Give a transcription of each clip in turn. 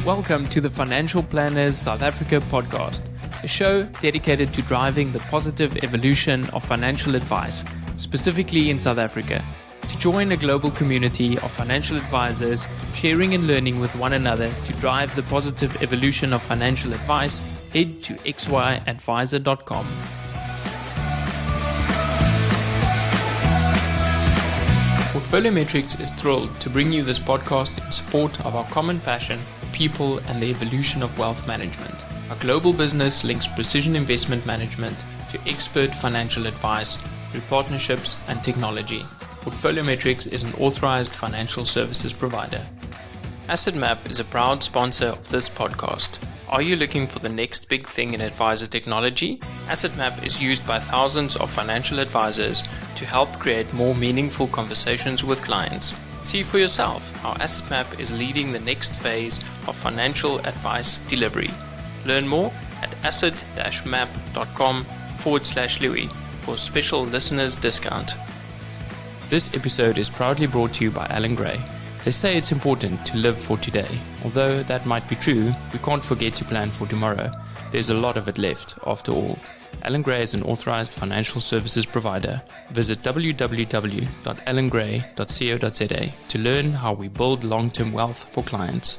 Welcome to the Financial Planners South Africa podcast, a show dedicated to driving the positive evolution of financial advice, specifically in South Africa. To join a global community of financial advisors, sharing and learning with one another to drive the positive evolution of financial advice, head to xyadvisor.com. Portfolio Metrics is thrilled to bring you this podcast in support of our common passion for people and the evolution of wealth management. Our global business links precision investment management to expert financial advice through partnerships and technology. Portfolio Metrics is an authorized financial services provider. AssetMap is a proud sponsor of this podcast. Are you looking for the next big thing in advisor technology? AssetMap is used by thousands of financial advisors to help create more meaningful conversations with clients. See for yourself how AssetMap is leading the next phase of financial advice delivery. Learn more at asset-map.com/Louis for a special listeners discount. This episode is proudly brought to you by Alan Gray. They say it's important to live for today. Although that might be true, we can't forget to plan for tomorrow. There's a lot of it left, after all. Alan Gray is an authorized financial services provider. Visit www.alangray.co.za to learn how we build long-term wealth for clients.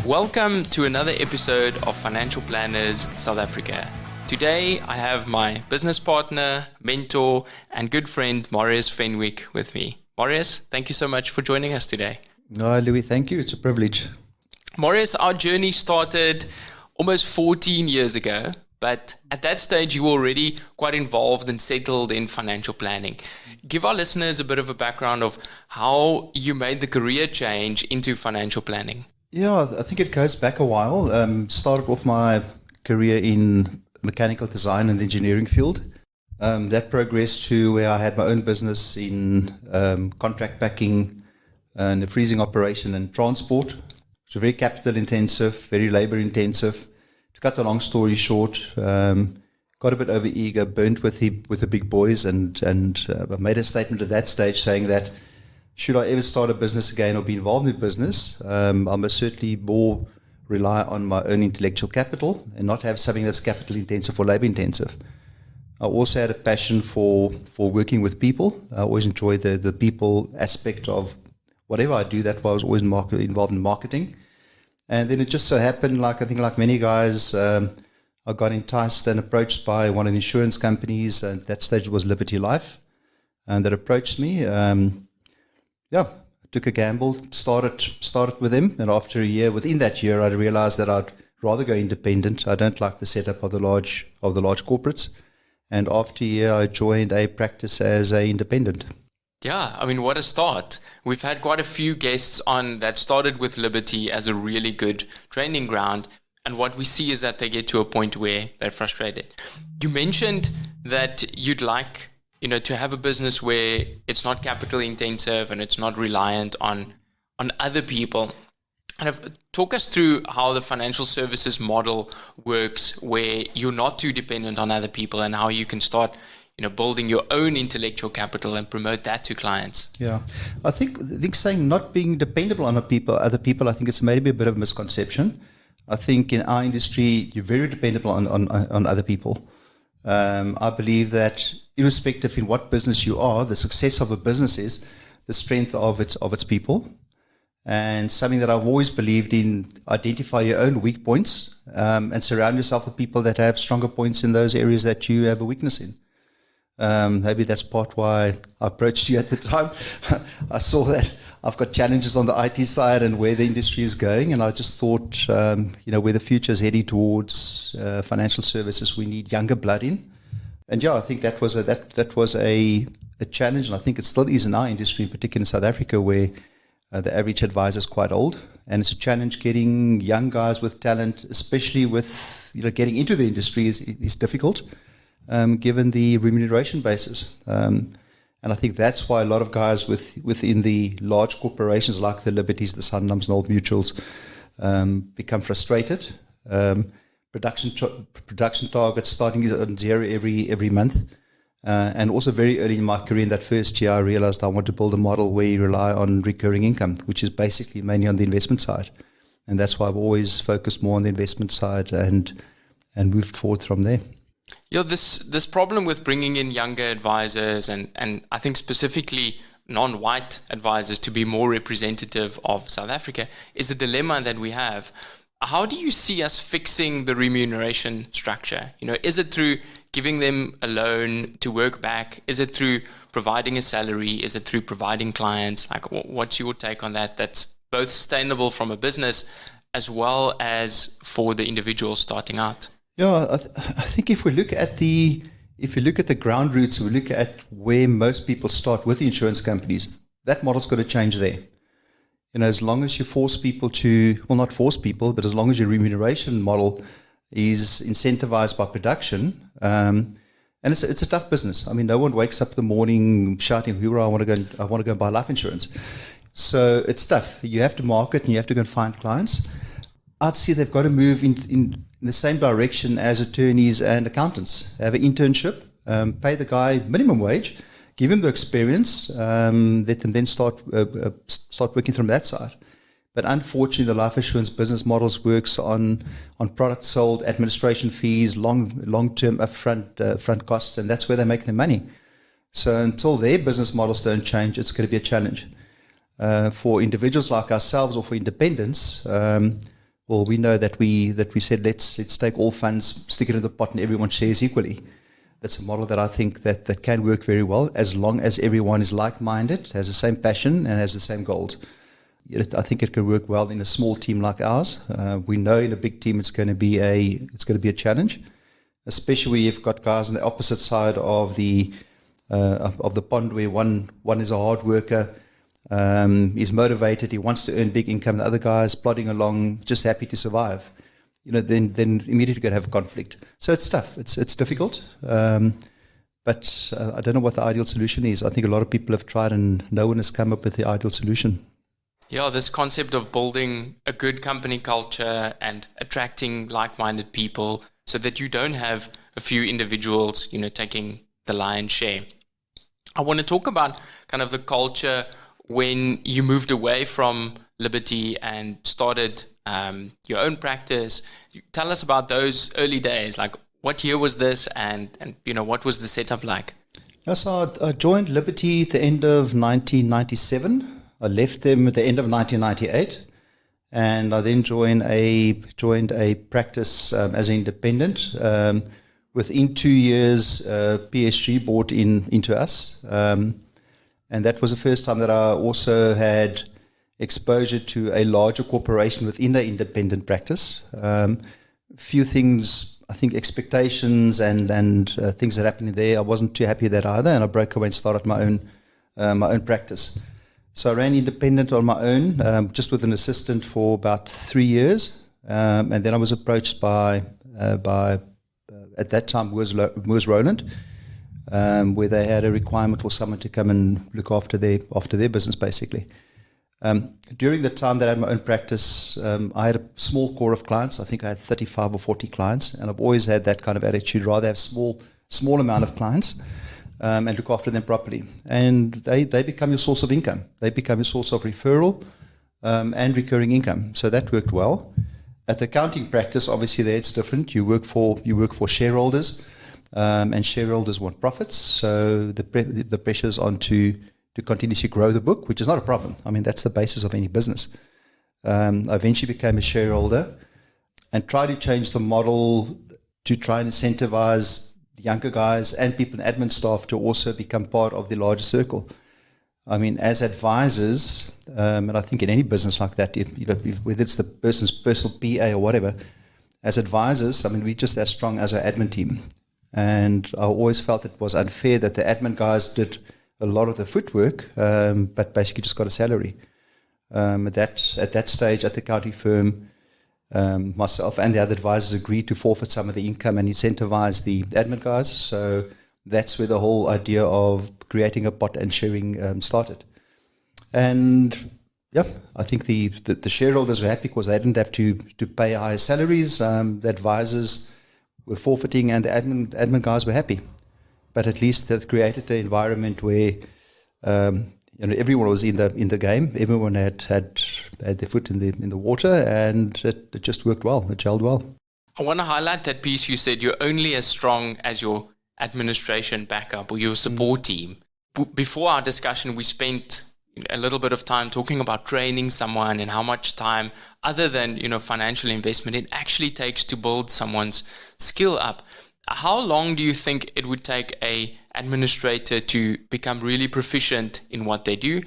Welcome to another episode of Financial Planners South Africa. Today I have my business partner, mentor, and good friend Marius Fenwick with me. Marius, thank you so much for joining us today. Louis, thank you. It's a privilege. Marius, our journey started almost 14 years ago, but at that stage you were already quite involved and settled in financial planning. Give our listeners a bit of a background of how you made the career change into financial planning. Yeah, I think it goes back a while. Started off my career in mechanical design and the engineering field. That progressed to where I had my own business in contract packing and the freezing operation and transport. It was very capital intensive, very labor intensive. To cut a long story short, got a bit over eager, burnt with the big boys, and I made a statement at that stage saying that should I ever start a business again or be involved in business, I must certainly more rely on my own intellectual capital and not have something that's capital intensive or labor intensive. I also had a passion for working with people. I always enjoyed the people aspect of whatever I do. That was always involved in marketing. And then it just so happened, like many guys, I got enticed and approached by one of the insurance companies. At that stage it was Liberty Life, and that approached me. I took a gamble, started with them, and after a year, within that year, I realized that I'd rather go independent. I don't like the setup of the large corporates. And after a year, I joined a practice as an independent. Yeah, I mean, what a start. We've had quite a few guests on that started with Liberty as a really good training ground. And what we see is that they get to a point where they're frustrated. You mentioned that you'd like to have a business where it's not capital intensive and it's not reliant on other people. And talk us through how the financial services model works, where you're not too dependent on other people, and how you can start, building your own intellectual capital and promote that to clients. Yeah, I think saying not being dependable on other people, I think it's maybe a bit of a misconception. I think in our industry, you're very dependable on other people. I believe that irrespective in what business you are, the success of a business is the strength of its people. And something that I've always believed in, identify your own weak points and surround yourself with people that have stronger points in those areas that you have a weakness in. Maybe that's part why I approached you at the time. I saw that I've got challenges on the IT side and where the industry is going, and I just thought, where the future is heading towards financial services, we need younger blood in. And I think that was a challenge, and I think it still is in our industry, in particular in South Africa, where the average advisor is quite old, and it's a challenge getting young guys with talent, especially with getting into the industry is difficult, given the remuneration basis. And I think that's why a lot of guys within the large corporations like the Liberties, the Sanlams and Old Mutuals become frustrated. Production targets starting on zero every month. And also very early in my career, in that first year, I realized I want to build a model where you rely on recurring income, which is basically mainly on the investment side. And that's why I've always focused more on the investment side and moved forward from there. Yeah, this problem with bringing in younger advisors and I think specifically non-white advisors to be more representative of South Africa is a dilemma that we have. How do you see us fixing the remuneration structure? Is it through giving them a loan to work back? Is it through providing a salary? Is it through providing clients? Like, what's your take on that? That's both sustainable from a business as well as for the individual starting out. Yeah, I think if we look at the ground roots, we look at where most people start with the insurance companies, that model's got to change there. As long as you force people to, well, not force people, but as long as your remuneration model is incentivized by production, and it's a tough business. I mean, no one wakes up in the morning shouting, "Hoorah, I want to go and buy life insurance." So it's tough. You have to market and you have to go and find clients. I'd say they've got to move in the same direction as attorneys and accountants. Have an internship, pay the guy minimum wage, give him the experience, let them then start working from that side. But unfortunately, the life insurance business models works on products sold, administration fees, long-term upfront costs, and that's where they make their money. So until their business models don't change, it's going to be a challenge. For individuals like ourselves or for independents, well, we know that we said let's take all funds, stick it in the pot, and everyone shares equally. That's a model that I think that can work very well as long as everyone is like-minded, has the same passion, and has the same goals. I think it can work well in a small team like ours. We know in a big team it's going to be a challenge, especially when you've got guys on the opposite side of the pond, where one is a hard worker. He's motivated, he wants to earn big income, the other guy is plodding along, just happy to survive. Then immediately going to have a conflict. So it's tough, it's difficult, but I don't know what the ideal solution is. I think a lot of people have tried and no one has come up with the ideal solution. Yeah, this concept of building a good company culture and attracting like-minded people so that you don't have a few individuals, taking the lion's share. I want to talk about kind of the culture when you moved away from Liberty and started your own practice. Tell us about those early days. Like, what year was this, and what was the setup like? Yes, I joined Liberty at the end of 1997. I left them at the end of 1998, and I then joined a practice as an independent. Within 2 years, PSG bought into us. And that was the first time that I also had exposure to a larger corporation within the independent practice. Few things, I think expectations and things that happened there, I wasn't too happy with that either, and I broke away and started my own practice. So I ran independent on my own, just with an assistant for about 3 years, and then I was approached by at that time Moores Rowland, where they had a requirement for someone to come and look after their business, basically. During the time that I had my own practice, I had a small core of clients. I think I had 35 or 40 clients, and I've always had that kind of attitude, rather have small amount of clients and look after them properly. And they become your source of income. They become your source of referral and recurring income. So that worked well. At the accounting practice, obviously there it's different. You work for shareholders. And shareholders want profits, so the pressure is on to continuously grow the book, which is not a problem. I mean, that's the basis of any business. I eventually became a shareholder and tried to change the model to try and incentivize the younger guys and people in admin staff to also become part of the larger circle. I mean, as advisors, and I think in any business like that, whether it's the person's personal PA or whatever, as advisors, I mean, we're just as strong as our admin team. And I always felt it was unfair that the admin guys did a lot of the footwork, but basically just got a salary. At that stage, at the accounting firm, myself and the other advisors agreed to forfeit some of the income and incentivize the admin guys. So that's where the whole idea of creating a pot and sharing started. And yeah, I think the shareholders were happy because they didn't have to pay higher salaries. The advisors were forfeiting, and the admin guys were happy. but at least that created an environment where everyone was in the game. Everyone had their foot in the water, and it just worked well. It gelled well. I want to highlight that piece you said, you're only as strong as your administration backup or your support team. Before our discussion, we spent a little bit of time talking about training someone and how much time, other than financial investment, it actually takes to build someone's skill up. How long do you think it would take a administrator to become really proficient in what they do?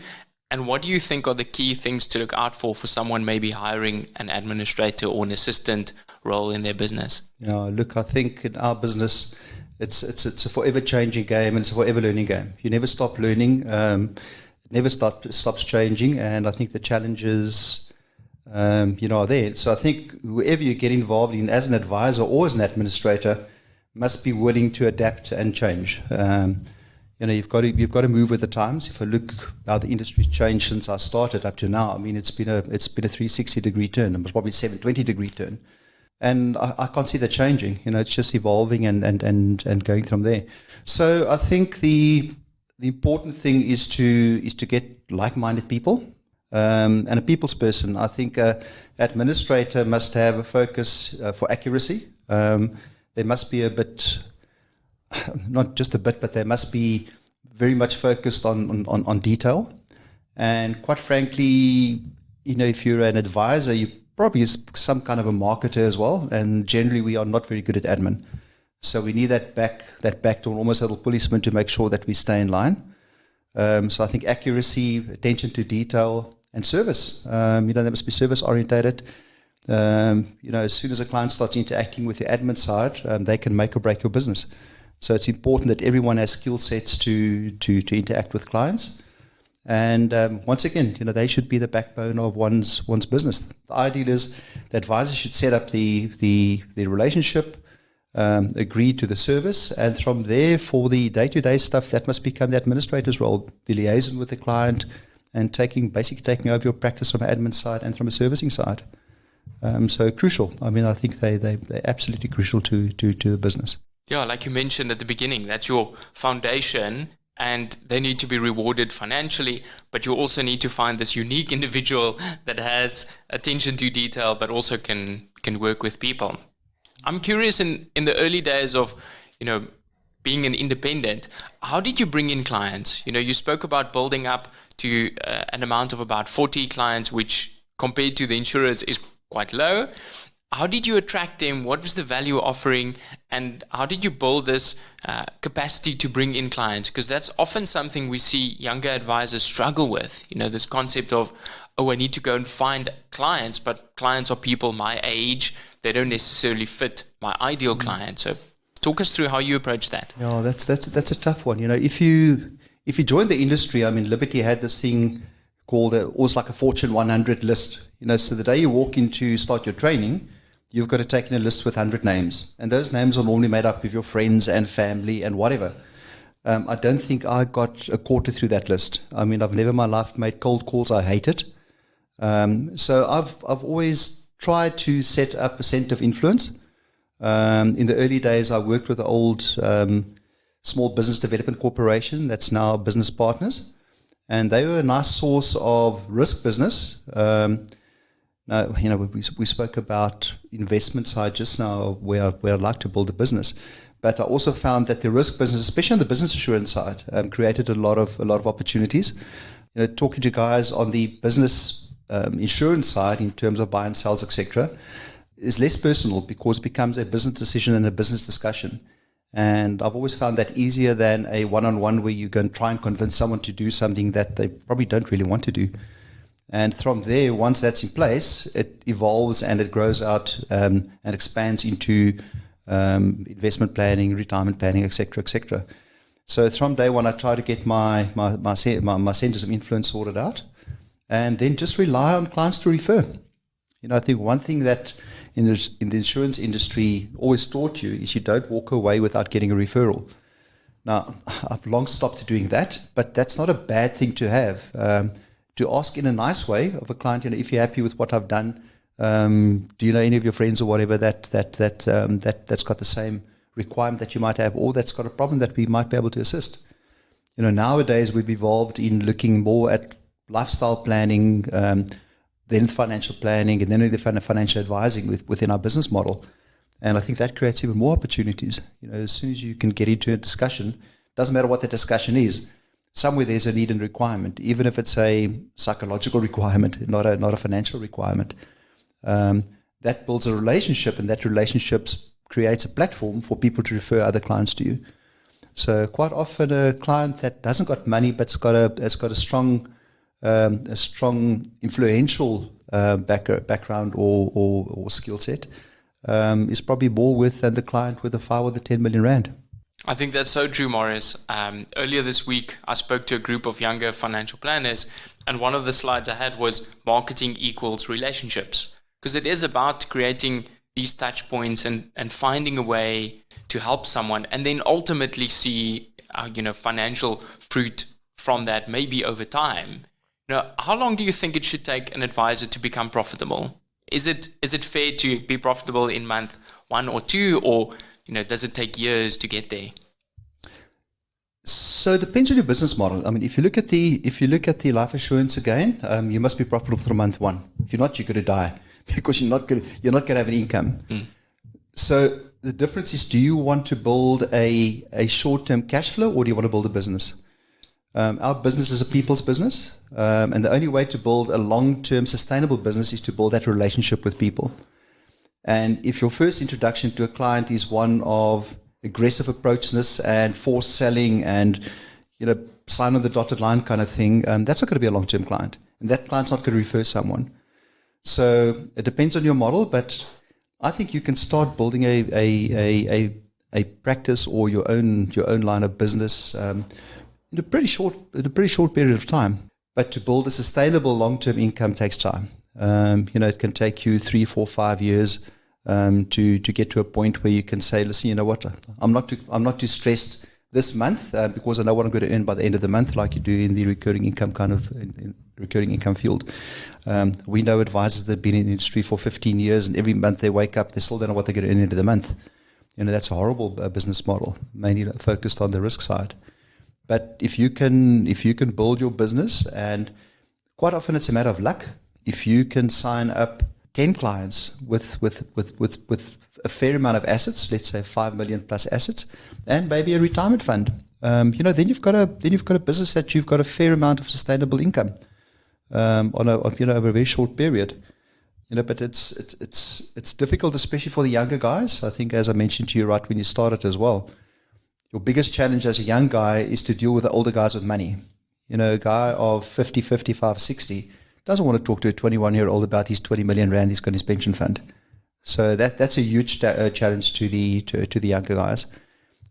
And what do you think are the key things to look out for someone maybe hiring an administrator or an assistant role in their business? Look, I think in our business, it's a forever changing game, and it's a forever learning game. You never stop learning. It never stops changing. And I think the challenges, are there. So I think whoever you get involved in as an advisor or as an administrator must be willing to adapt and change. You've got to move with the times. If I look how the industry's changed since I started up to now, I mean, it's been a 360-degree turn, and probably 720-degree turn, and I can't see that changing. It's just evolving and going from there. So I think the important thing is to get like-minded people, and a people's person. I think administrator must have a focus for accuracy. There must be a bit. Not just a bit, but they must be very much focused on detail. And quite frankly, if you're an advisor, you probably is some kind of a marketer as well. And generally, we are not very good at admin. So we need that back to almost a little policeman to make sure that we stay in line. So I think accuracy, attention to detail, and service. They must be service orientated. As soon as a client starts interacting with the admin side, they can make or break your business. So it's important that everyone has skill sets to interact with clients. And once again, they should be the backbone of one's business. The ideal is the advisor should set up the relationship, agree to the service, and from there, for the day-to-day stuff, that must become the administrator's role, the liaison with the client, and taking over your practice from an admin side and from a servicing side. So crucial. I mean, I think they're absolutely crucial to the business. Yeah, like you mentioned at the beginning, that's your foundation, and they need to be rewarded financially, but you also need to find this unique individual that has attention to detail, but also can work with people. I'm curious, in the early days of, being an independent, how did you bring in clients? You spoke about building up to an amount of about 40 clients, which compared to the insurers is quite low. How did you attract them? What was the value offering? And how did you build this capacity to bring in clients? Because that's often something we see younger advisors struggle with. This concept of, I need to go and find clients, but clients are people my age. They don't necessarily fit my ideal client. So talk us through how you approach that. Yeah, that's a tough one. If you join the industry, I mean, Liberty had this thing called almost like a Fortune 100 list. So the day you walk in to start your training, you've got to take in a list with 100 names. And those names are normally made up of your friends and family and whatever. I don't think I got a quarter through that list. I mean, I've never in my life made cold calls. I hate it. So I've always tried to set up a center of influence. In the early days, I worked with the old Small Business Development Corporation, that's now Business Partners. And they were a nice source of risk business. Now, we spoke about investment side just now, where I'd like to build a business. But I also found that the risk business, especially on the business assurance side, created a lot of opportunities. Talking to guys on the business insurance side in terms of buy and sells, etc., is less personal because it becomes a business decision and a business discussion. And I've always found that easier than a one-on-one where you go and try and convince someone to do something that they probably don't really want to do. And from there, once that's in place, it evolves and it grows out and expands into investment planning, retirement planning, etc., etc. So from day one, I try to get my centers of influence sorted out, and then just rely on clients to refer. I think one thing that in the insurance industry always taught you is you don't walk away without getting a referral. Now, I've long stopped doing that, but that's not a bad thing to have. To ask in a nice way of a client, if you're happy with what I've done, do you know any of your friends or whatever that's got the same requirement that you might have, or that's got a problem that we might be able to assist. Nowadays we've evolved in looking more at lifestyle planning, then financial planning, and then the financial advising within our business model. And I think that creates even more opportunities. As soon as you can get into a discussion, doesn't matter what the discussion is, somewhere there's a need and requirement, even if it's a psychological requirement, not a financial requirement. That builds a relationship, and that relationship creates a platform for people to refer other clients to you. So quite often a client that doesn't got money but's got a strong influential background or skill set is probably more worth than the client with the 5 or the 10 million rand. I think that's so true, Marius. Earlier this week, I spoke to a group of younger financial planners, and one of the slides I had was marketing equals relationships, because it is about creating these touch points and finding a way to help someone, and then ultimately see financial fruit from that, maybe over time. How long do you think it should take an advisor to become profitable? Is it fair to be profitable in month 1 or 2, or does it take years to get there? So it depends on your business model. I mean, if you look at the life assurance again, you must be profitable from month 1. If you're not, you're going to die, because you're not going to have an income. So the difference is, do you want to build a short-term cash flow, or do you want to build a business? Our business is a people's business, and the only way to build a long-term sustainable business is to build that relationship with people. And if your first introduction to a client is one of aggressive approachness and forced selling and sign on the dotted line kind of thing, that's not going to be a long-term client, and that client's not going to refer someone. So it depends on your model, but I think you can start building a practice or your own line of business in a pretty short period of time. But to build a sustainable long-term income takes time. It can take you 3, 4, 5 years to get to a point where you can say, listen, you know what, I'm not too stressed this month because I know what I'm going to earn by the end of the month, like you do in the recurring income recurring income field. We know advisors that have been in the industry for 15 years, and every month they wake up, they still don't know what they're going to earn into the month. That's a horrible business model, mainly focused on the risk side. But if you can build your business, and quite often it's a matter of luck. If you can sign up 10 clients with a fair amount of assets, let's say 5 million plus assets, and maybe a retirement fund, then you've got a business that you've got a fair amount of sustainable income over a very short period. But it's difficult, especially for the younger guys. I think, as I mentioned to you right when you started as well, your biggest challenge as a young guy is to deal with the older guys with money. A guy of 50, 55, 60 doesn't want to talk to a 21-year-old about his 20 million rand he's got in his pension fund. So that's a huge challenge to the younger guys.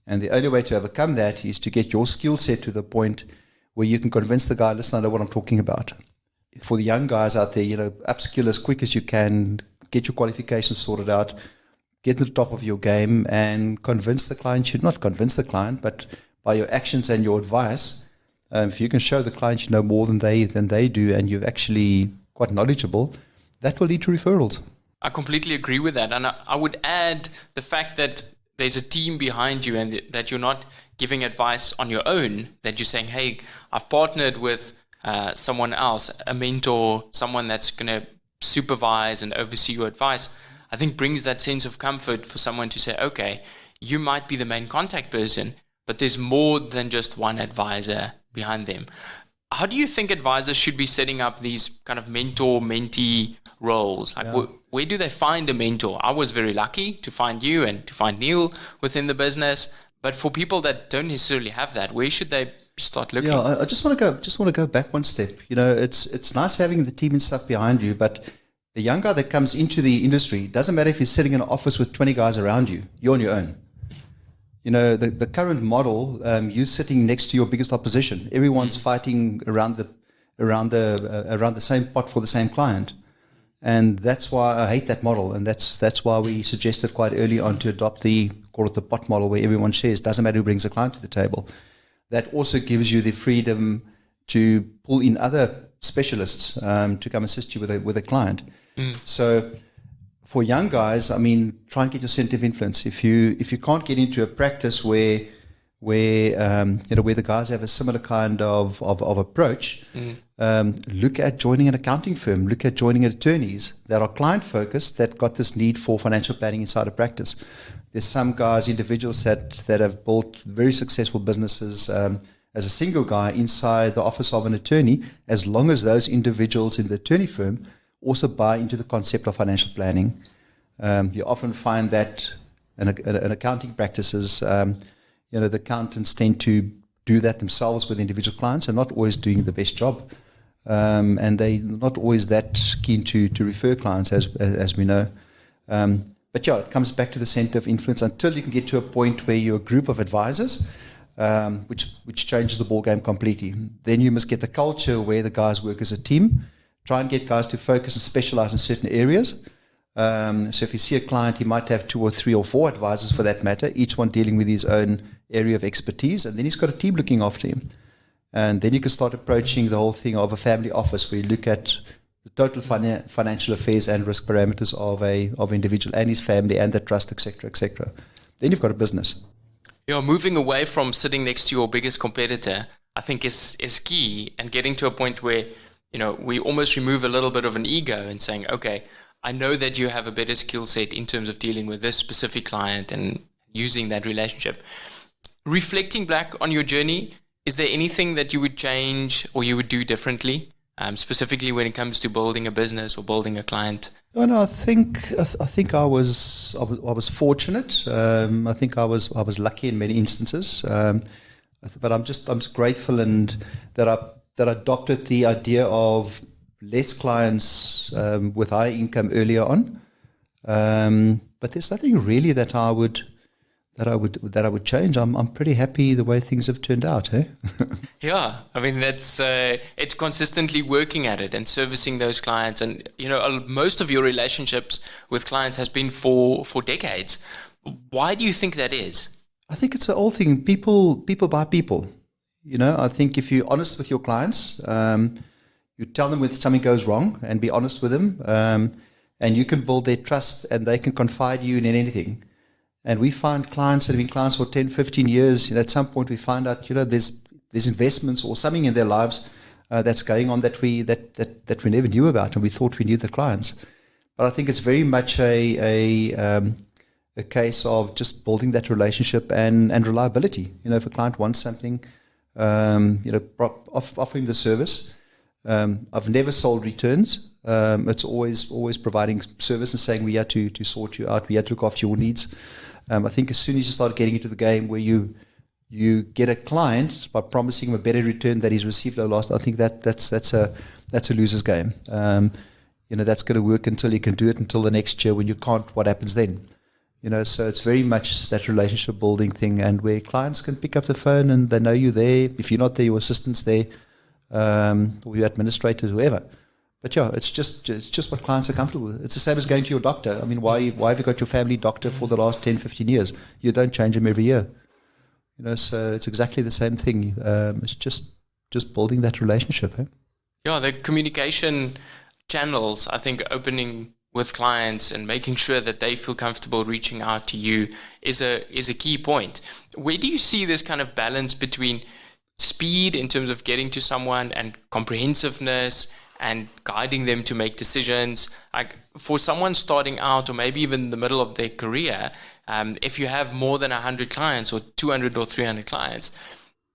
And the only way to overcome that is to get your skill set to the point where you can convince the guy, listen, I know what I'm talking about. For the young guys out there, upskill as quick as you can, get your qualifications sorted out, get to the top of your game, and convince the client. You not convince the client, but by your actions and your advice, if you can show the client you know more than they do, and you're actually quite knowledgeable, that will lead to referrals. I completely agree with that. And I would add the fact that there's a team behind you, and that you're not giving advice on your own, that you're saying, hey, I've partnered with someone else, a mentor, someone that's going to supervise and oversee your advice. I think brings that sense of comfort for someone to say, okay, you might be the main contact person, but there's more than just one advisor behind them. How do you think advisors should be setting up these kind of mentor-mentee roles? Where do they find a mentor? I was very lucky to find you and to find Neil within the business. But for people that don't necessarily have that, where should they start looking? Yeah, I just want to go back one step. It's nice having the team and stuff behind you, but a young guy that comes into the industry, doesn't matter if he's sitting in an office with 20 guys around you, you're on your own. The current model, you're sitting next to your biggest opposition. Everyone's fighting around the same pot for the same client. And that's why I hate that model. And that's why we suggested quite early on to adopt the pot model, where everyone shares. Doesn't matter who brings a client to the table. That also gives you the freedom to pull in other specialists to come assist you with a client. So for young guys, I mean, try and get your center of influence. If you can't get into a practice where the guys have a similar kind of approach, look at joining an accounting firm, look at joining attorneys that are client focused, that got this need for financial planning inside a practice. There's some guys, individuals that have built very successful businesses as a single guy inside the office of an attorney, as long as those individuals in the attorney firm also buy into the concept of financial planning. You often find that in accounting practices, the accountants tend to do that themselves with individual clients and not always doing the best job. And they're not always that keen to refer clients, as we know. But yeah, it comes back to the center of influence until you can get to a point where you're a group of advisors, which changes the ball game completely. Then you must get the culture where the guys work as a team. Try and get guys to focus and specialize in certain areas. So if you see a client, he might have 2 or 3 or 4 advisors for that matter, each one dealing with his own area of expertise, and then he's got a team looking after him. And then you can start approaching the whole thing of a family office where you look at the total financial affairs and risk parameters of an individual and his family and the trust, etc., etc. Then you've got a business. Yeah, moving away from sitting next to your biggest competitor, I think is key, and getting to a point where, we almost remove a little bit of an ego and saying, okay, I know that you have a better skill set in terms of dealing with this specific client and using that relationship. Reflecting back on your journey, is there anything that you would change or you would do differently, specifically when it comes to building a business or building a client? Oh, no, I think I was fortunate. I think I was lucky in many instances. But I'm just grateful and that I adopted the idea of less clients with high income earlier on. But there's nothing really that I would change. I'm pretty happy the way things have turned out. Yeah, I mean that's it's consistently working at it and servicing those clients, and most of your relationships with clients has been for decades. Why do you think that is? I think it's the old thing. People buy people. I think if you're honest with your clients, you tell them when something goes wrong and be honest with them, and you can build their trust and they can confide you in anything. And we find clients that have been clients for 10, 15 years, at some point we find out, there's investments or something in their lives that's going on that we never knew about, and we thought we knew the clients. But I think it's very much a case of just building that relationship and reliability. If a client wants something, offering the service. I've never sold returns. It's always providing service and saying we had to sort you out, we had to look after your needs. I think as soon as you start getting into the game where you get a client by promising him a better return that he's received or lost, I think that's a loser's game. That's going to work until you can do it until the next year. When you can't, what happens then? So it's very much that relationship building thing, and where clients can pick up the phone and they know you're there. If you're not there, your assistant's there, or your administrators, whoever. But yeah, it's just what clients are comfortable with. It's the same as going to your doctor. I mean, why have you got your family doctor for the last 10, 15 years? You don't change them every year. So it's exactly the same thing. It's just building that relationship. Yeah, the communication channels, I think opening with clients and making sure that they feel comfortable reaching out to you is a key point. Where do you see this kind of balance between speed in terms of getting to someone and comprehensiveness and guiding them to make decisions? Like for someone starting out or maybe even in the middle of their career, if you have more than 100 clients or 200 or 300 clients,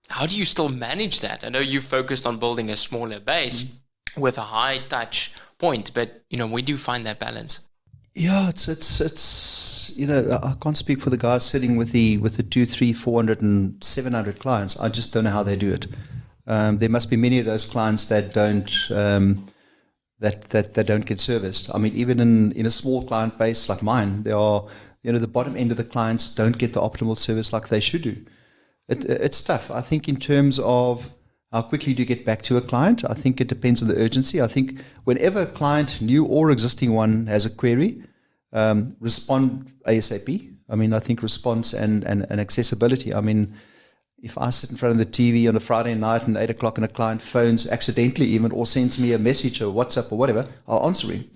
how do you still manage that? I know you focused on building a smaller base with a high touch point, but we do find that balance. Yeah, it's I can't speak for the guys sitting with the 200, 300, 400 and 700 clients. I just don't know how they do it. There must be many of those clients that don't that don't get serviced. I mean, even in a small client base like mine, there are the bottom end of the clients don't get the optimal service like they should do. It's tough. I think in terms of how quickly do you get back to a client, I think it depends on the urgency. I think whenever a client, new or existing one, has a query, respond ASAP. I mean, I think response and accessibility. I mean, if I sit in front of the TV on a Friday night and 8 o'clock and a client phones accidentally even or sends me a message or WhatsApp or whatever, I'll answer him.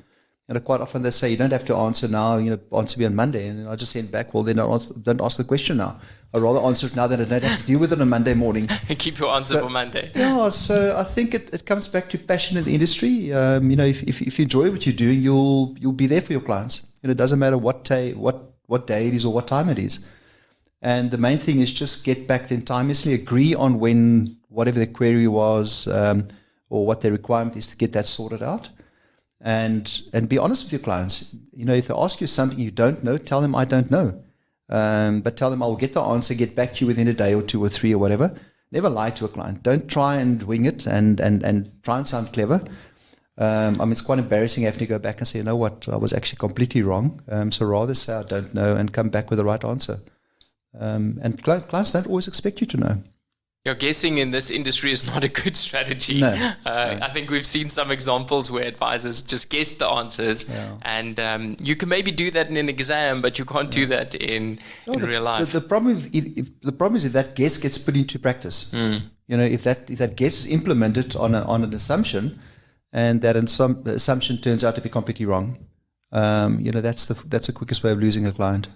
Quite often they say, you don't have to answer now, answer me on Monday. And I just send back, well, then don't ask the question now. I'd rather answer it now than I don't have to deal with it on Monday morning. Keep your answer for Monday. Yeah, so I think it comes back to passion in the industry. If you enjoy what you're doing, you'll be there for your clients. It doesn't matter what day it is or what time it is. And the main thing is just get back then timelessly, agree on when whatever the query was or what their requirement is to get that sorted out. And be honest with your clients. If they ask you something you don't know, tell them I don't know. But tell them I will get the answer, get back to you within a day or 2 or 3 or whatever. Never lie to a client. Don't try and wing it and try and sound clever. It's quite embarrassing having to go back and say, you know what, I was actually completely wrong. So rather say I don't know and come back with the right answer. And clients don't always expect you to know. Guessing in this industry is not a good strategy. No. I think we've seen some examples where advisors just guess the answers, and you can maybe do that in an exam, but you can't do that in real life. The problem is if that guess gets put into practice. If that guess is implemented on an assumption, and that assumption turns out to be completely wrong, that's the quickest way of losing a client.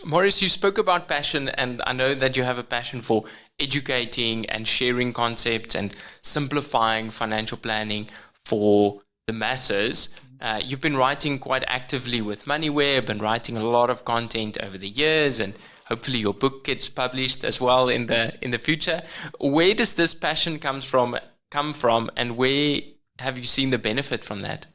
Marius, you spoke about passion, and I know that you have a passion for educating and sharing concepts and simplifying financial planning for the masses. You've been writing quite actively with MoneyWeb and writing a lot of content over the years, and hopefully your book gets published as well in the future. Where does this passion come from, and where have you seen the benefit from that?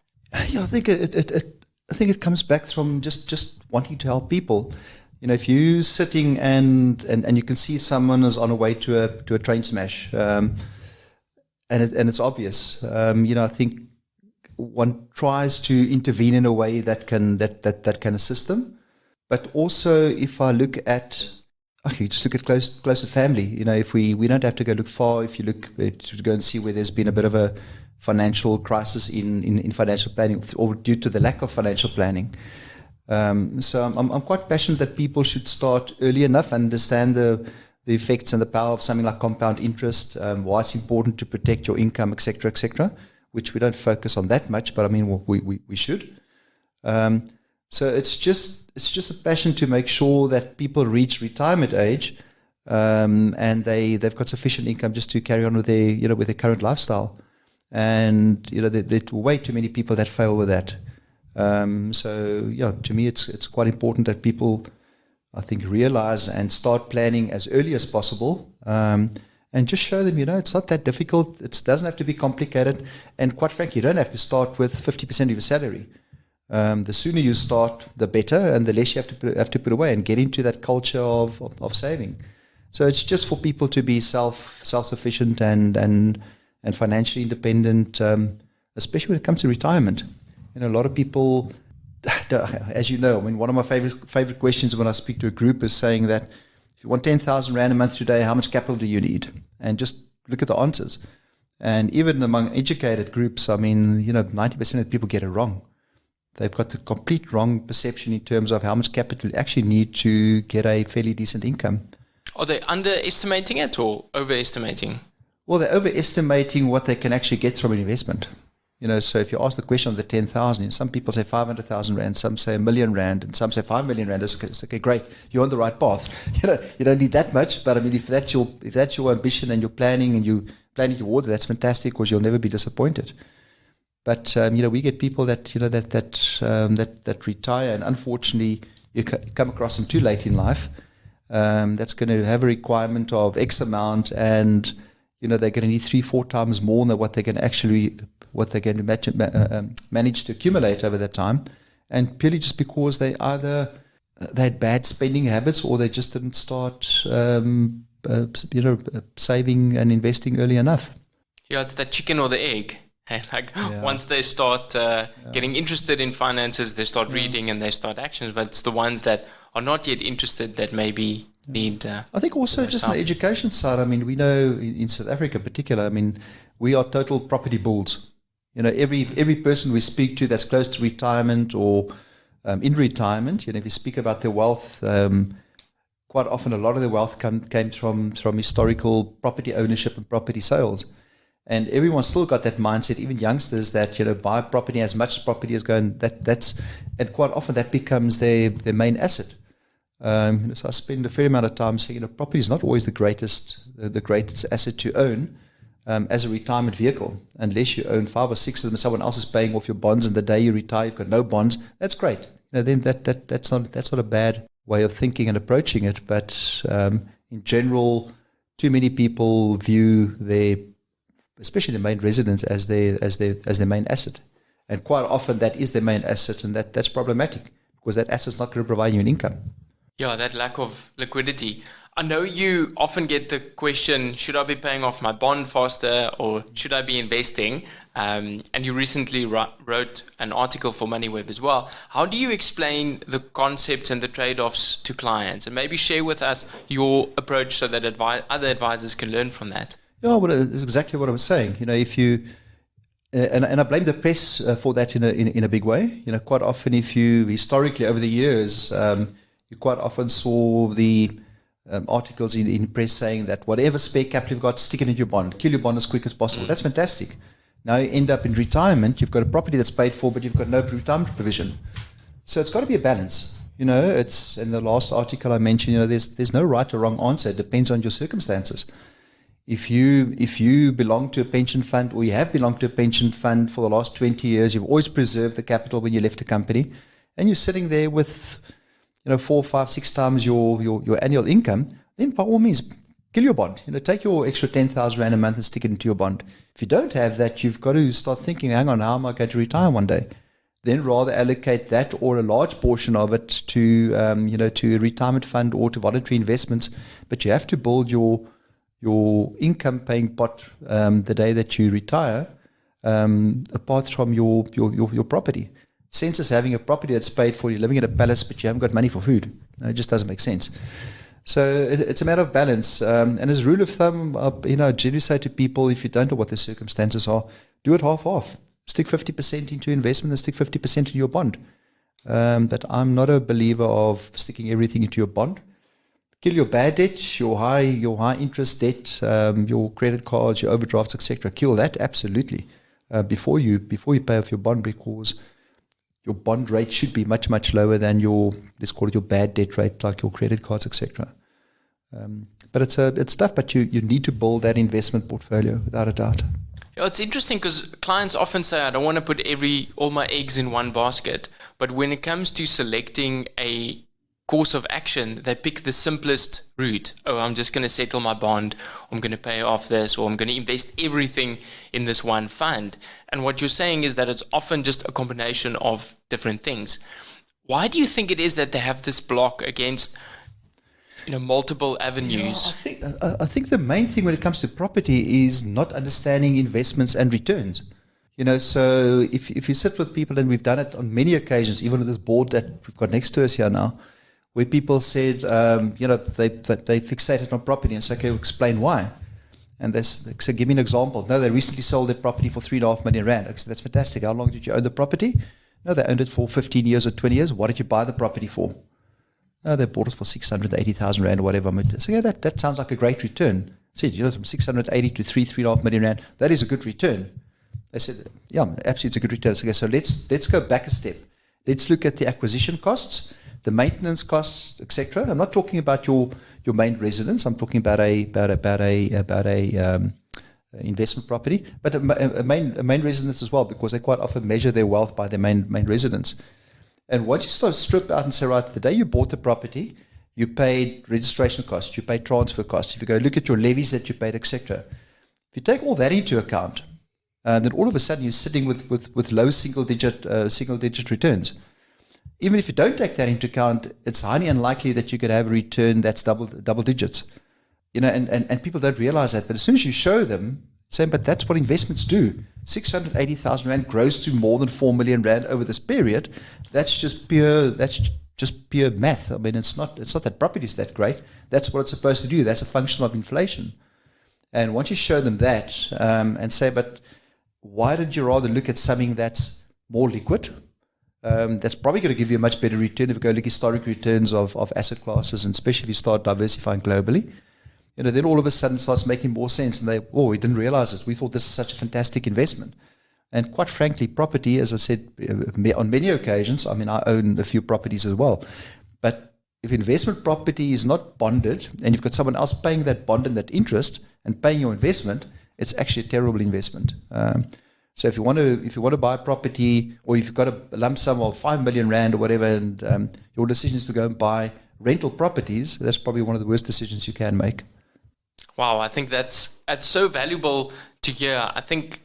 Yeah, I think it comes back from just wanting to help people. If you're sitting and you can see someone is on a way to a train smash, and it's obvious. I think one tries to intervene in a way that can assist them. But also, if I look at, just look at close to family. If we don't have to go look far. If you look to go and see where there's been a bit of a financial crisis in financial planning, or due to the lack of financial planning. So I'm quite passionate that people should start early enough and understand the effects and the power of something like compound interest, why it's important to protect your income, etc., which we don't focus on that much, but we should. So it's just a passion to make sure that people reach retirement age, and they've got sufficient income just to carry on with their current lifestyle. And there are way too many people that fail with that. To me, it's quite important that people, I think, realize and start planning as early as possible, and just show them, it's not that difficult. It doesn't have to be complicated. And quite frankly, you don't have to start with 50% of your salary. The sooner you start, the better, and the less you have to put away and get into that culture of saving. So it's just for people to be self-sufficient and financially independent, especially when it comes to retirement. A lot of people, as you know, one of my favorite questions when I speak to a group is saying that if you want 10,000 Rand a month today, how much capital do you need? And just look at the answers. And even among educated groups, 90% of people get it wrong. They've got the complete wrong perception in terms of how much capital you actually need to get a fairly decent income. Are they underestimating it or overestimating? Well, they're overestimating what they can actually get from an investment. So if you ask the question of the 10,000, some people say 500,000 Rand, some say R1 million, and some say 5 million Rand. It's okay, great, you're on the right path. You don't need that much, but if that's your ambition and you're planning towards it, that's fantastic, because you'll never be disappointed. But we get people that retire, and unfortunately you come across them too late in life. That's going to have a requirement of X amount, and they're going to need 3-4 times more than what they're going to manage to accumulate over that time, and purely just because they had bad spending habits, or they just didn't start saving and investing early enough. Yeah, it's that chicken or the egg. Once they start getting interested in finances, they start reading and they start actions. But it's the ones that are not yet interested that maybe need. I think also just on the education side. We know in South Africa in particular. We are total property bulls. Every person we speak to that's close to retirement or in retirement, if you speak about their wealth, quite often a lot of their wealth came from historical property ownership and property sales. And everyone's still got that mindset, even youngsters, that, buy property as much as property is going. And quite often that becomes their main asset. So I spend a fair amount of time saying, property is not always the greatest asset to own as a retirement vehicle, unless you own 5 or 6 of them. Someone else is paying off your bonds, and the day you retire, you've got no bonds. That's great. Then that's not a bad way of thinking and approaching it. But in general, too many people view especially the main residence, as their main asset, and quite often that is their main asset, and that's problematic because that asset's not going to provide you an income. Yeah, that lack of liquidity. I know you often get the question, should I be paying off my bond faster or should I be investing? And you recently wrote an article for MoneyWeb as well. How do you explain the concepts and the trade-offs to clients? And maybe share with us your approach so that other advisors can learn from that. Yeah, well, it's exactly what I was saying. If you and I blame the press for that in a big way. Quite often, if you historically over the years, you quite often saw the articles in press saying that whatever spare capital you've got, stick it into your bond, kill your bond as quick as possible. That's fantastic. Now you end up in retirement, you've got a property that's paid for, but you've got no retirement provision. So it's got to be a balance. It's in the last article I mentioned. There's no right or wrong answer. It depends on your circumstances. If you belong to a pension fund, or you have belonged to a pension fund for the last 20 years, you've always preserved the capital when you left the company, and you're sitting there with 4, 5, 6 times your annual income, then by all means, kill your bond. Take your extra 10,000 Rand a month and stick it into your bond. If you don't have that, you've got to start thinking, hang on, how am I going to retire one day? Then rather allocate that or a large portion of it to a retirement fund or to voluntary investments. But you have to build your income paying pot the day that you retire, apart from your property. Sense having a property that's paid for, you're living in a palace, but you haven't got money for food. It just doesn't make sense. So it's a matter of balance. And as a rule of thumb, I generally say to people, if you don't know what the circumstances are, do it half-half. Stick 50% into investment and stick 50% into your bond. But I'm not a believer of sticking everything into your bond. Kill your bad debt, your high interest debt, your credit cards, your overdrafts, etc. Kill that absolutely before you pay off your bond, because your bond rate should be much, much lower than let's call it your bad debt rate, like your credit cards, etc. But it's tough, but you need to build that investment portfolio without a doubt. Yeah, it's interesting because clients often say, I don't want to put all my eggs in one basket. But when it comes to selecting a course of action, they pick the simplest route. I'm just going to settle my bond, I'm going to pay off this, or I'm going to invest everything in this one fund. And what you're saying is that it's often just a combination of different things. Why do you think it is that they have this block against multiple avenues? Yeah, I think the main thing when it comes to property is not understanding investments and returns. So if you sit with people, and we've done it on many occasions, even with this board that we've got next to us here now, where people said, they fixated on property and said, okay, explain why. And they said, give me an example. No, they recently sold their property for 3.5 million Rand. I said, that's fantastic. How long did you own the property? No, they owned it for 15 years or 20 years. What did you buy the property for? No, they bought it for 680,000 Rand or whatever. So yeah, that sounds like a great return. I said, from 680 to 3.5 million Rand, that is a good return. They said, yeah, absolutely, it's a good return. So let's go back a step. Let's look at the acquisition costs, the maintenance costs, etc. I'm not talking about your main residence. I'm talking about a investment property, but a main residence as well, because they quite often measure their wealth by their main residence. And once you start to strip out and say, right, the day you bought the property, you paid registration costs, you paid transfer costs. If you go look at your levies that you paid, etc. If you take all that into account, then all of a sudden you're sitting with low single digit returns. Even if you don't take that into account, it's highly unlikely that you could have a return that's double digits. And people don't realize that. But as soon as you show them, saying, but that's what investments do. 680,000 Rand grows to more than 4 million Rand over this period. That's just pure math. I mean, it's not that property is that great. That's what it's supposed to do. That's a function of inflation. And once you show them that and say, but why did you rather look at something that's more liquid? That's probably going to give you a much better return if you go look at historic returns of asset classes, and especially if you start diversifying globally. then all of a sudden starts making more sense. And we didn't realize this. We thought this is such a fantastic investment. And quite frankly, property, as I said, on many occasions, I mean, I own a few properties as well. But if investment property is not bonded and you've got someone else paying that bond and that interest and paying your investment, it's actually a terrible investment. So if you want to buy a property, or if you've got a lump sum of 5 million rand or whatever, and your decision is to go and buy rental properties, that's probably one of the worst decisions you can make. Wow, I think that's so valuable to hear. I think,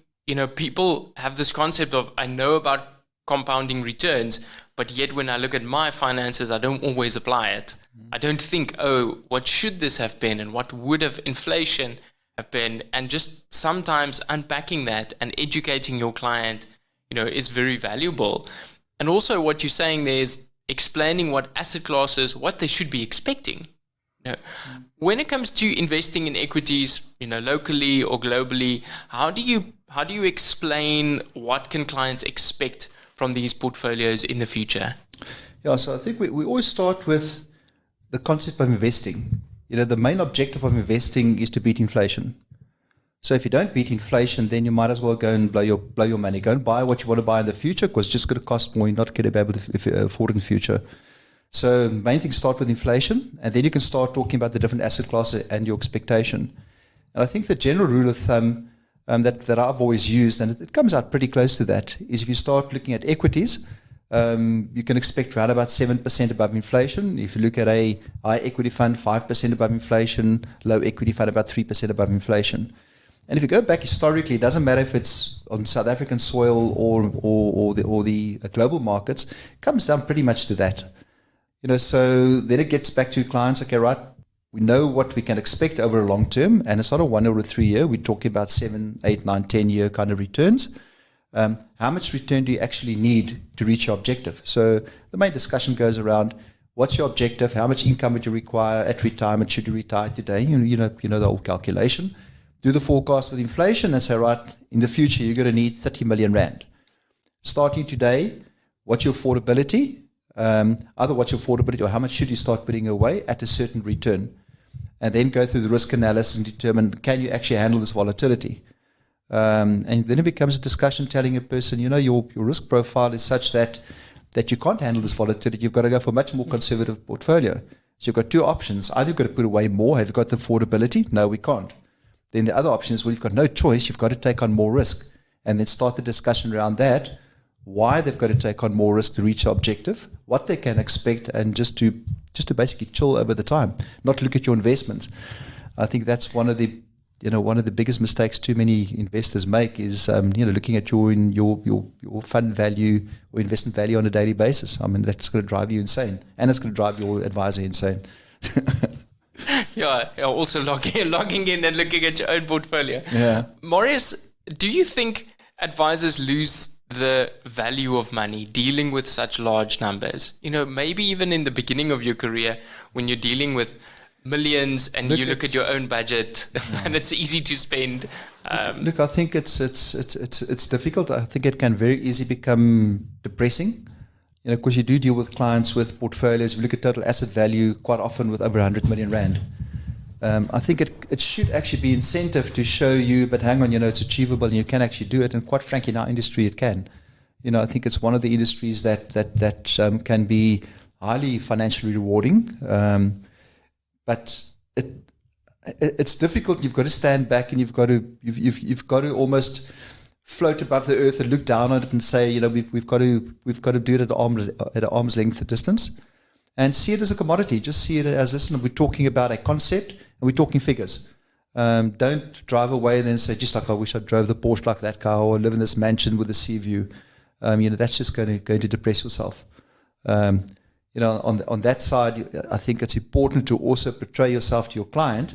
people have this concept of, I know about compounding returns, but yet when I look at my finances, I don't always apply it. I don't think, what should this have been, and what would have inflation have been? And just sometimes unpacking that and educating your client, is very valuable. And also what you're saying there is explaining what asset classes, what they should be expecting. When it comes to investing in equities, locally or globally, how do you explain what can clients expect from these portfolios in the future? Yeah, so I think we always start with the concept of investing. The main objective of investing is to beat inflation. So if you don't beat inflation, then you might as well go and blow your money. Go and buy what you want to buy in the future, because it's just going to cost more. You're not going to be able to afford it in the future. So main thing, start with inflation, and then you can start talking about the different asset classes and your expectation. And I think the general rule of thumb that I've always used, and it comes out pretty close to that, is if you start looking at equities, you can expect around about 7% above inflation. If you look at a high equity fund, 5% above inflation, low equity fund, about 3% above inflation. And if you go back historically, it doesn't matter if it's on South African soil or the global markets, it comes down pretty much to that. So then it gets back to clients, okay, right, we know what we can expect over a long term, and it's not a 1 or a 3 year. We're talking about 7, 8, 9, 10 year kind of returns. How much return do you actually need to reach your objective? So the main discussion goes around, what's your objective? How much income would you require at retirement? Should you retire today? You know the old calculation. Do the forecast with inflation and say, right, in the future, you're going to need 30 million rand. Starting today, what's your affordability? Either what's your affordability, or how much should you start putting away at a certain return? And then go through the risk analysis and determine, can you actually handle this volatility? And then it becomes a discussion telling a person, your risk profile is such that you can't handle this volatility. You've got to go for a much more conservative portfolio. So you've got two options. Either you've got to put away more. Have you got the affordability? No, we can't. Then the other option is, well, you've got no choice. You've got to take on more risk. And then start the discussion around that, why they've got to take on more risk to reach their objective, what they can expect, and just to basically chill over the time, not look at your investments. I think that's one of the biggest mistakes too many investors make is looking at your fund value or investment value on a daily basis. I mean, that's going to drive you insane, and it's going to drive your advisor insane. Yeah, also logging in and looking at your own portfolio. Yeah. Marius, do you think advisors lose the value of money dealing with such large numbers? Maybe even in the beginning of your career when you're dealing with millions and you look at your own budget and it's easy to spend. Look, I think it's difficult. I think it can very easily become depressing. Because you do deal with clients with portfolios. If you look at total asset value, quite often with over 100 million rand. I think it should actually be incentive to show you, but hang on, it's achievable and you can actually do it. And quite frankly, in our industry, it can. I think it's one of the industries that can be highly financially rewarding. But it's difficult. You've got to stand back and you've got to almost float above the earth and look down on it and say, we've got to do it at an arm's length distance, and see it as a commodity. Just see it as, listen, we're talking about a concept and we're talking figures. Don't drive away and then say, just like I wish I drove the Porsche like that car, or live in this mansion with a sea view. That's just going to depress yourself. On that side, I think it's important to also portray yourself to your client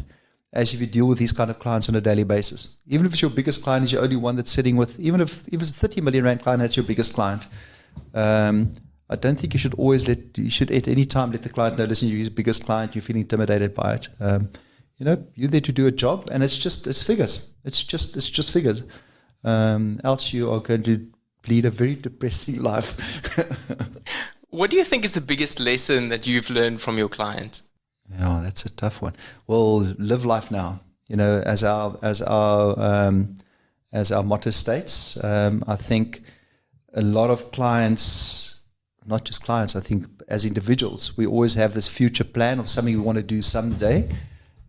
as if you deal with these kind of clients on a daily basis. Even if it's your biggest client, is your only one that's sitting with, even if it's a 30 million rand client, that's your biggest client. I don't think you should at any time let the client know, listen, you're his biggest client, you feel intimidated by it. You're there to do a job, and it's figures. It's just figures. Else you are going to lead a very depressing life. What do you think is the biggest lesson that you've learned from your clients? Yeah, That's a tough one. Well, live life now. As our motto states. I think a lot of clients, not just clients, I think as individuals, we always have this future plan of something we want to do someday.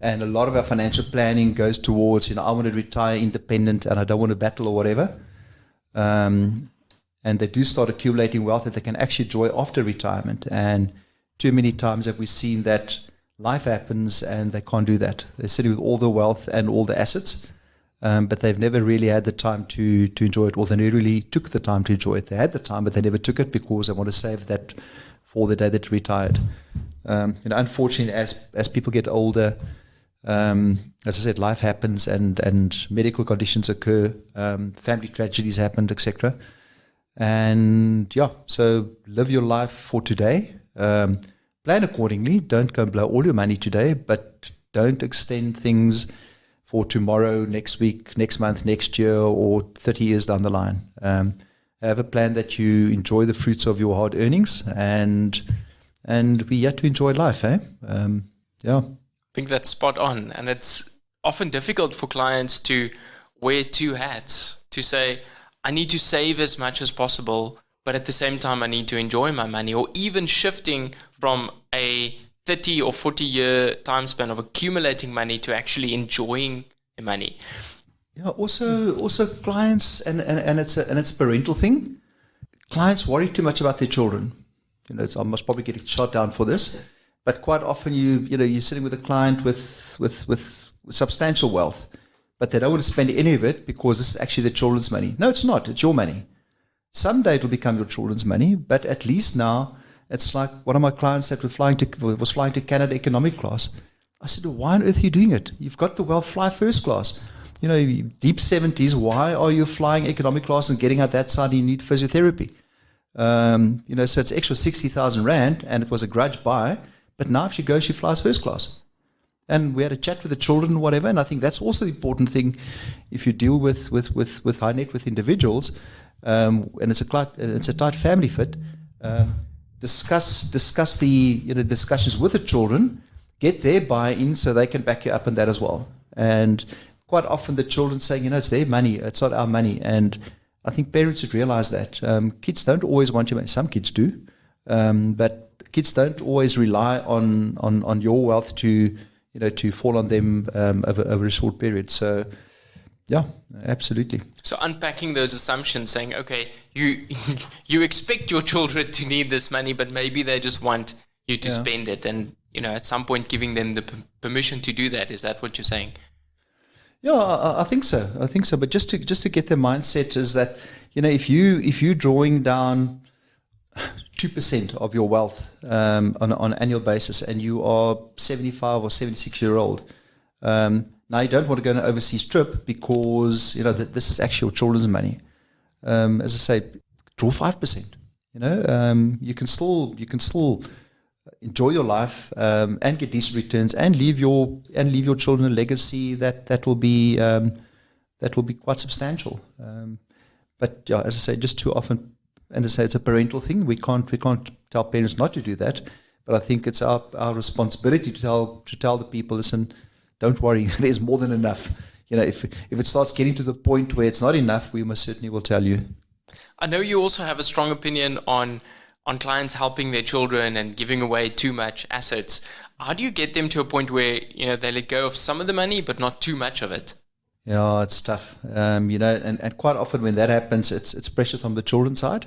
And a lot of our financial planning goes towards, I want to retire independent and I don't want to battle or whatever. And they do start accumulating wealth that they can actually enjoy after retirement. And too many times have we seen that life happens and they can't do that. They're sitting with all the wealth and all the assets, but they've never really had the time to enjoy it, or they never really took the time to enjoy it. They had the time, but they never took it because they want to save that for the day that they retired. Unfortunately, as people get older, as I said, life happens and medical conditions occur, family tragedies happen, etc. And so live your life for today. Plan accordingly. Don't go and blow all your money today, but don't extend things for tomorrow, next week, next month, next year, or 30 years down the line. Have a plan that you enjoy the fruits of your hard earnings, and we yet to enjoy life, eh? I think that's spot on. And it's often difficult for clients to wear two hats, to say, I need to save as much as possible, but at the same time, I need to enjoy my money, or even shifting from a 30 or 40 year time span of accumulating money to actually enjoying the money. Yeah, also clients, and it's a parental thing. Clients worry too much about their children. I must probably get shot down for this, but quite often you're sitting with a client with substantial wealth, but they don't want to spend any of it because this is actually the children's money. No, it's not. It's your money. Someday it will become your children's money, but at least now it's like one of my clients that was flying to Canada economic class. I said, why on earth are you doing it? You've got the wealth, fly first class. Deep 70s, why are you flying economic class and getting out that side? You need physiotherapy. So it's extra 60,000 Rand, and it was a grudge buy. But now if she goes, she flies first class. And we had a chat with the children, whatever. And I think that's also the important thing if you deal with high net worth individuals, and it's a tight family fit. Discuss the discussions with the children, get their buy-in so they can back you up on that as well. And quite often the children saying, it's their money, it's not our money. And I think parents should realize that. Kids don't always want your money. Some kids do, but kids don't always rely on your wealth to fall on them over a short period. So yeah, absolutely. So unpacking those assumptions, saying, okay, you expect your children to need this money, but maybe they just want you to spend it, and at some point giving them the permission to do that. Is that what you're saying? Yeah, I think so. But just to get the mindset is that if you're drawing down 2% of your wealth on an annual basis, and you are 75 or 76-year-old. Now you don't want to go on an overseas trip because that this is actually your children's money. As I say, draw 5%. You can still enjoy your life and get decent returns and leave your children a legacy that will be quite substantial. But yeah, as I say, just too often, and as I say, it's a parental thing. We can't tell parents not to do that. But I think it's our responsibility to tell the people, listen, don't worry, there's more than enough. If it starts getting to the point where it's not enough, we most certainly will tell you. I know you also have a strong opinion on clients helping their children and giving away too much assets. How do you get them to a point where they let go of some of the money but not too much of it? Yeah, it's tough. And quite often when that happens, it's pressure from the children's side.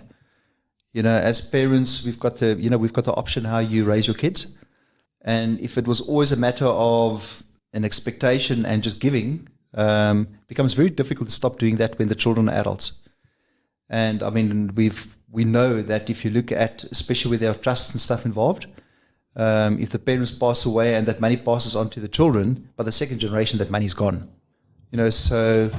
As parents, we've got the option how you raise your kids. And if it was always a matter of an expectation and just giving, it becomes very difficult to stop doing that when the children are adults. And I mean, we know that if you look at, especially with our trusts and stuff involved, if the parents pass away and that money passes on to the children, by the second generation, that money's gone. So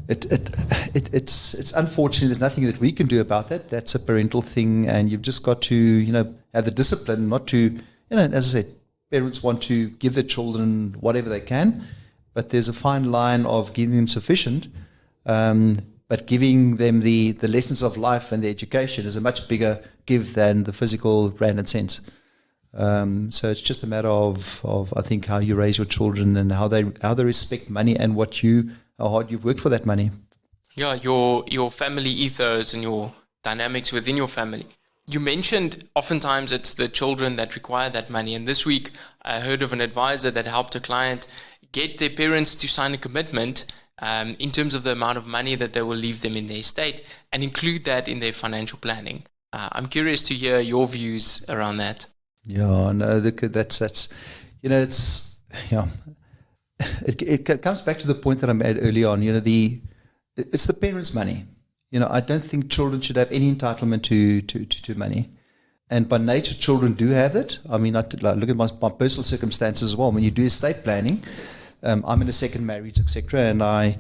it's unfortunate. There's nothing that we can do about that. That's a parental thing, and you've just got to, have the discipline not to, as I said, parents want to give their children whatever they can, but there's a fine line of giving them sufficient, but giving them the lessons of life and the education is a much bigger give than the physical rand and cents. So it's just a matter of I think how you raise your children and how they respect money and how hard you've worked for that money. Yeah, your family ethos and your dynamics within your family. You mentioned oftentimes it's the children that require that money. And this week I heard of an advisor that helped a client get their parents to sign a commitment in terms of the amount of money that they will leave them in their estate and include that in their financial planning. I'm curious to hear your views around that. Yeah, no, that's it's it comes back to the point that I made earlier on. It's the parents' money. I don't think children should have any entitlement to money. And by nature, children do have it. I mean, I look at my personal circumstances as well. When you do estate planning, I'm in a second marriage, etc. And I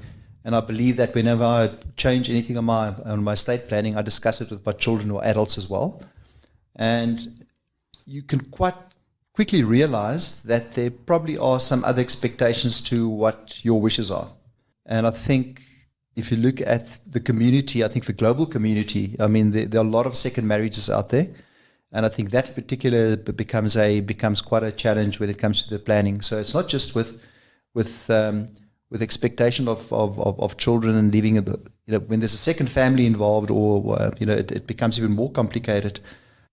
believe that whenever I change anything on my estate planning, I discuss it with my children or adults as well. And you can quite quickly realize that there probably are some other expectations to what your wishes are. And I think if you look at the community, I think the global community, I mean, there are a lot of second marriages out there. And I think that particular becomes quite a challenge when it comes to the planning. So it's not just with expectation of children and leaving when there's a second family involved, or it becomes even more complicated.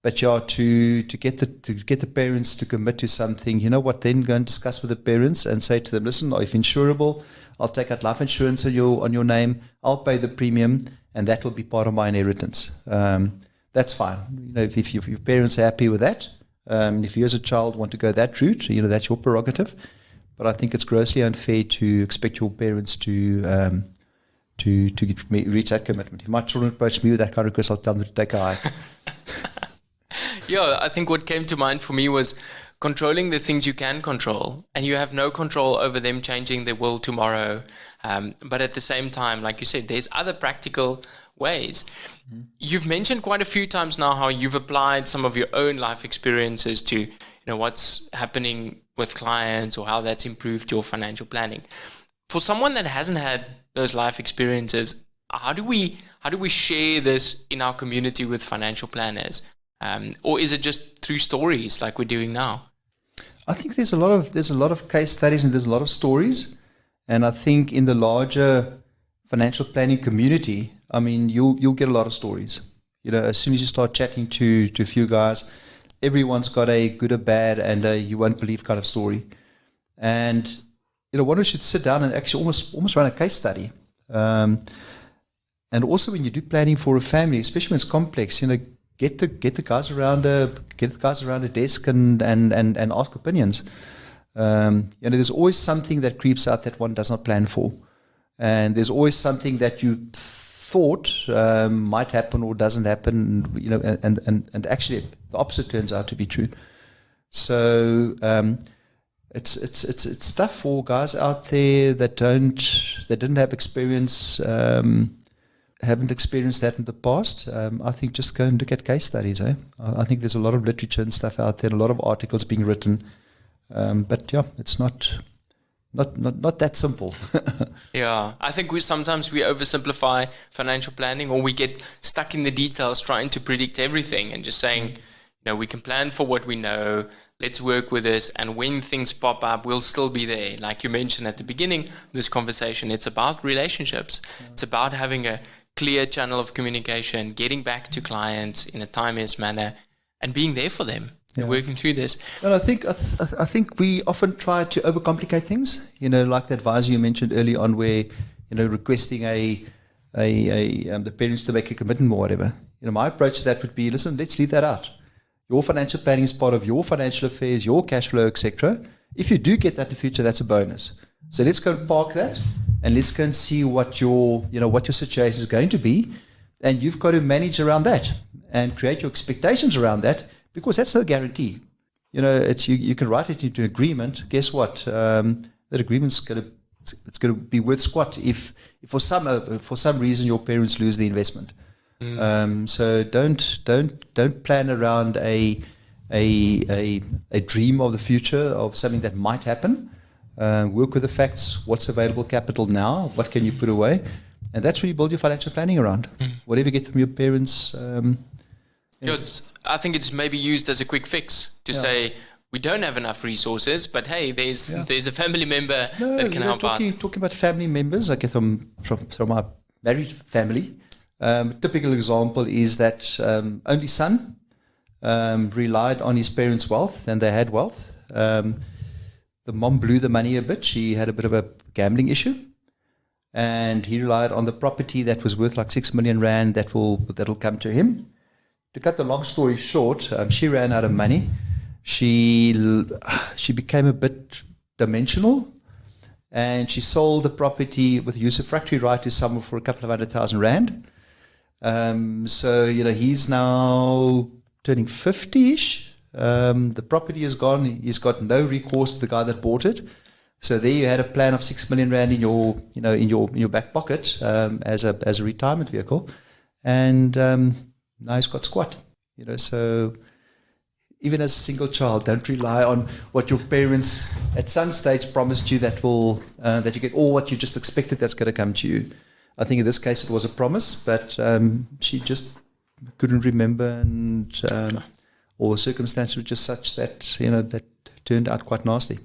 But to get the parents to commit to something, then go and discuss with the parents and say to them, listen, if insurable, I'll take out life insurance on your name, I'll pay the premium, and that will be part of my inheritance. That's fine. If your parents are happy with that, if you as a child want to go that route, that's your prerogative. But I think it's grossly unfair to expect your parents to reach that commitment. If my children approach me with that kind of request, I'll tell them to take a hike. Yeah, I think what came to mind for me was controlling the things you can control, and you have no control over them changing their will tomorrow. But at the same time, like you said, there's other practical ways. Mm-hmm. You've mentioned quite a few times now how you've applied some of your own life experiences to what's happening with clients or how that's improved your financial planning. For someone that hasn't had those life experiences, how do we share this in our community with financial planners? Or is it just through stories like we're doing now? I think there's a lot of case studies and there's a lot of stories, and I think in the larger financial planning community, I mean, you'll get a lot of stories. As soon as you start chatting to a few guys, everyone's got a good or bad and a you won't believe kind of story. And one should sit down and actually almost run a case study. And also when you do planning for a family, especially when it's complex, get the guys around a desk and ask opinions. There's always something that creeps out that one does not plan for, and there's always something that you thought might happen or doesn't happen. And actually the opposite turns out to be true. So it's tough for guys out there that didn't have experience. Haven't experienced that in the past. I think just go and look at case studies. I think there's a lot of literature and stuff out there, a lot of articles being written. But yeah, it's not that simple. Yeah, I think we oversimplify financial planning, or we get stuck in the details trying to predict everything and just saying, we can plan for what we know. Let's work with this, and when things pop up, we'll still be there. Like you mentioned at the beginning of this conversation, it's about relationships. Yeah. It's about having a clear channel of communication, getting back to clients in a timeless manner, and being there for them. Yeah. And working through this. And I think we often try to overcomplicate things. Like the advisor you mentioned early on, where requesting the parents to make a commitment or whatever. My approach to that would be, listen, let's leave that out. Your financial planning is part of your financial affairs, your cash flow, etc. If you do get that in the future, that's a bonus. So let's go and park that, and let's go and see what your situation is going to be, and you've got to manage around that and create your expectations around that, because that's no guarantee. You can write it into agreement. Guess what? That agreement's going to be worth squat if for some reason your parents lose the investment. So don't plan around a dream of the future of something that might happen. Work with the facts. What's available capital now? What can you put away? And that's where you build your financial planning around. Whatever you get from your parents. It's I think it's maybe used as a quick fix to say, we don't have enough resources, but hey, there's a family member that can help out. Talking about family members, I get from my married family. Typical example is that only son relied on his parents' wealth, and they had wealth. The mom blew the money a bit. She had a bit of a gambling issue, and he relied on the property that was worth like 6 million rand that'll come to him. To cut the long story short, she ran out of money. She became a bit dimensional, and she sold the property with usufructory right to someone for a couple of 100,000 rand. So he's now turning 50-ish. The property is gone. He's got no recourse to the guy that bought it. So there you had a plan of 6 million rand in your back pocket as a retirement vehicle, and now he's got squat. So. Even as a single child, don't rely on what your parents at some stage promised you that you get all what you just expected that's going to come to you. I think in this case it was a promise, but she just couldn't remember, or the circumstances were just such that that turned out quite nasty.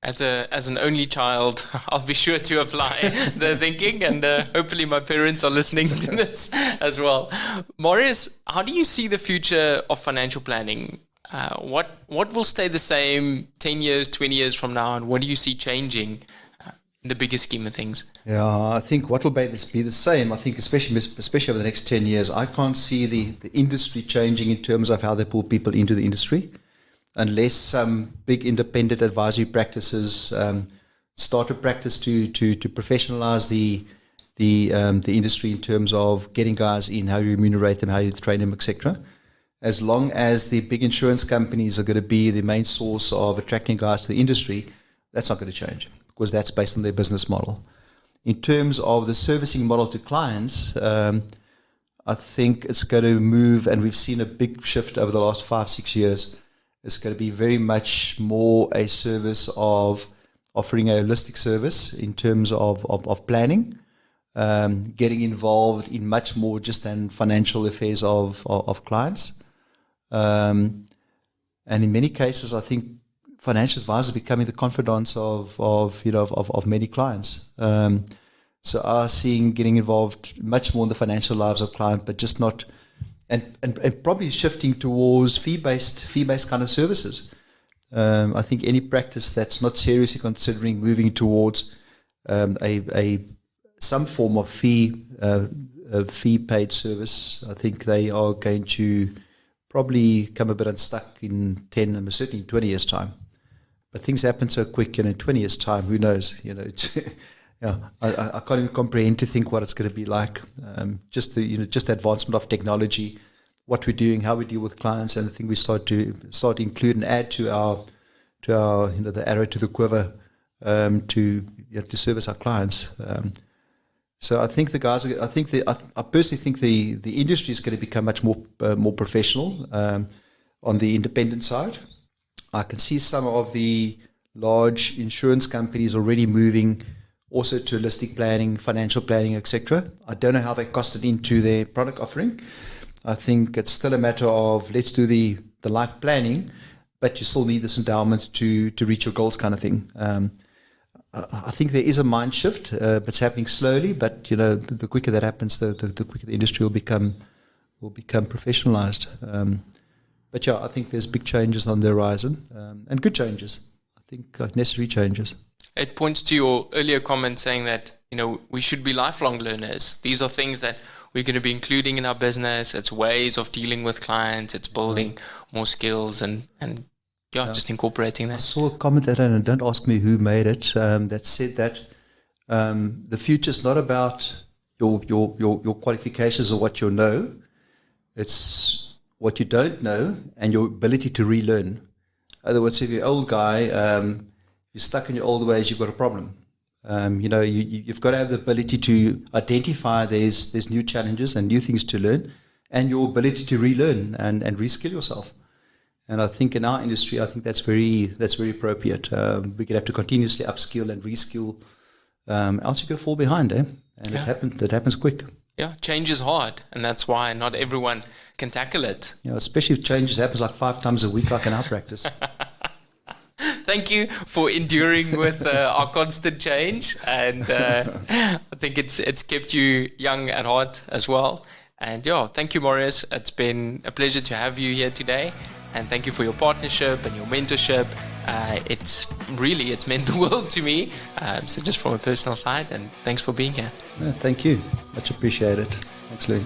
As an only child, I'll be sure to apply the thinking, and hopefully my parents are listening to this as well. Marius, how do you see the future of financial planning? What will stay the same 10 years, 20 years from now, and what do you see changing in the bigger scheme of things? Yeah, I think what will be the same. I think especially over the next 10 years, I can't see the industry changing in terms of how they pull people into the industry, unless some big independent advisory practices start a practice to professionalize the industry in terms of getting guys in, how you remunerate them, how you train them, etc. As long as the big insurance companies are going to be the main source of attracting guys to the industry, that's not going to change, because that's based on their business model. In terms of the servicing model to clients, I think it's going to move, and we've seen a big shift over the last 5-6 years. It's going to be very much more a service of offering a holistic service in terms of planning, getting involved in much more just than financial affairs of clients. And in many cases, I think financial advisors are becoming the confidants of many clients. So are seeing getting involved much more in the financial lives of clients, but just not. And probably shifting towards fee-based kind of services. I think any practice that's not seriously considering moving towards some form of fee-paid service, I think they are going to probably come a bit unstuck in 10 and certainly 20 years' time. But things happen so quick, in 20 years' time, who knows? I can't even comprehend to think what it's going to be like. Just the advancement of technology, what we're doing, how we deal with clients, and I think we start to include and add to our the arrow to the quiver to service our clients. So I think I personally think the industry is going to become much more professional on the independent side. I can see some of the large insurance companies already moving also to holistic planning, financial planning, etc. I don't know how they cost it into their product offering. I think it's still a matter of let's do the life planning, but you still need this endowment to reach your goals kind of thing. I think there is a mind shift, but it's happening slowly. But the quicker that happens, the quicker the industry will become professionalized. But yeah, I think there's big changes on the horizon, and good changes. I think necessary changes. It points to your earlier comment saying that we should be lifelong learners. These are things that we're going to be including in our business. It's ways of dealing with clients. It's building more skills and just incorporating that. I saw a comment that, and don't ask me who made it, that said that the future is not about your qualifications or what you know. It's what you don't know and your ability to relearn. In other words, if you're an old guy, you're stuck in your old ways, you've got a problem. You've got to have the ability to identify there's new challenges and new things to learn, and your ability to relearn and reskill yourself. And I think in our industry, I think that's very appropriate. We're going to have to continuously upskill and reskill, else you're going to fall behind, And it happens quick. Yeah, change is hard, and that's why not everyone can tackle it. You know, especially if changes happens like 5 times a week, like in our practice. Thank you for enduring with our constant change, and I think it's kept you young at heart as well. And yeah, thank you, Marius. It's been a pleasure to have you here today, and thank you for your partnership and your mentorship. It's meant the world to me. So just from a personal side, and thanks for being here. Thank you. Much appreciated. Thanks, Louis.